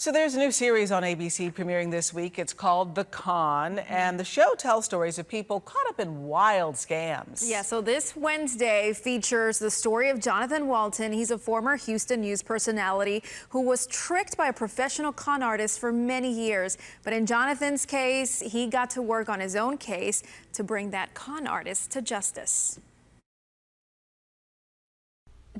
So there's a new series on ABC premiering this week. It's called The Con, and the show tells stories of people caught up in wild scams. Yeah, so this Wednesday features the story of Jonathan Walton. He's a former Houston news personality who was tricked by a professional con artist for many years. But in Jonathan's case, he got to work on his own case to bring that con artist to justice.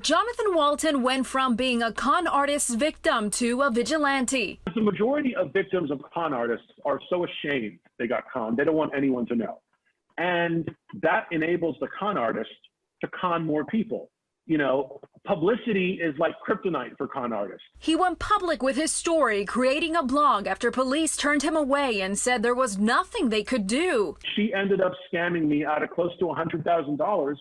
Jonathan Walton went from being a con artist's victim to a vigilante. The majority of victims of con artists are so ashamed they got conned. They don't want anyone to know. And that enables the con artist to con more people. You know, publicity is like kryptonite for con artists. He went public with his story, creating a blog after police turned him away and said there was nothing they could do. She ended up scamming me out of close to $100,000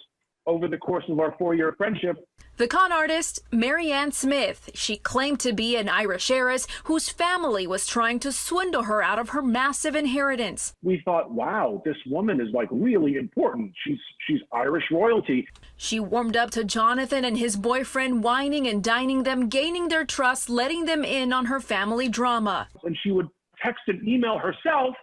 over the course of our 4-year friendship. The con artist, Marianne Smyth, she claimed to be an Irish heiress whose family was trying to swindle her out of her massive inheritance. We thought, wow, this woman is like really important. She's Irish royalty. She warmed up to Jonathan and his boyfriend, whining and dining them, gaining their trust, letting them in on her family drama. And she would text and email herself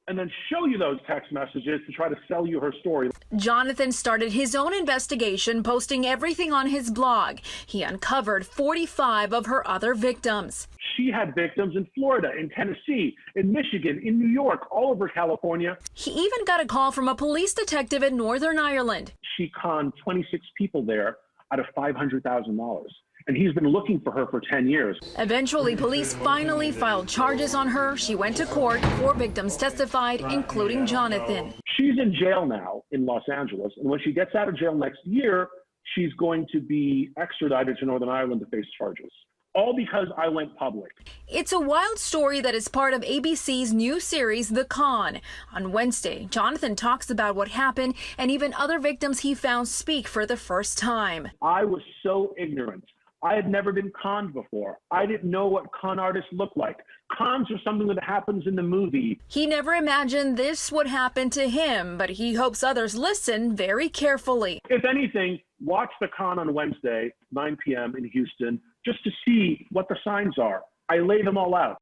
and then show you those text messages to try to sell you her story. Jonathan started his own investigation, posting everything on his blog. He uncovered 45 of her other victims. She had victims in Florida, in Tennessee, in Michigan, in New York, all over California. He even got a call from a police detective in Northern Ireland. She conned 26 people there out of $500,000. And he's been looking for her for 10 years. Eventually, police finally filed charges on her. She went to court. 4 victims testified, including Jonathan. She's in jail now in Los Angeles. And when she gets out of jail next year, she's going to be extradited to Northern Ireland to face charges. All because I went public. It's a wild story that is part of ABC's new series, The Con. On Wednesday, Jonathan talks about what happened, and even other victims he found speak for the first time. I was so ignorant. I had never been conned before. I didn't know what con artists look like. Cons are something that happens in the movie. He never imagined this would happen to him, but he hopes others listen very carefully. If anything, watch The Con on Wednesday, 9 p.m. in Houston, just to see what the signs are. I lay them all out.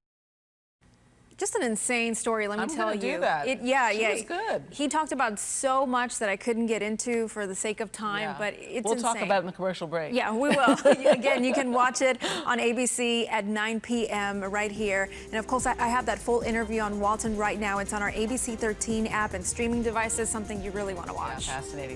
Just an insane story, let me tell you. Do that. She was good. He talked about so much that I couldn't get into for the sake of time, but it's We'll insane. talk about it in the commercial break. Yeah, we will. Again, you can watch it on ABC at 9 p.m. right here. And of course, I have that full interview on Walton right now. It's on our ABC 13 app and streaming devices, something you really want to watch. Yeah, fascinating.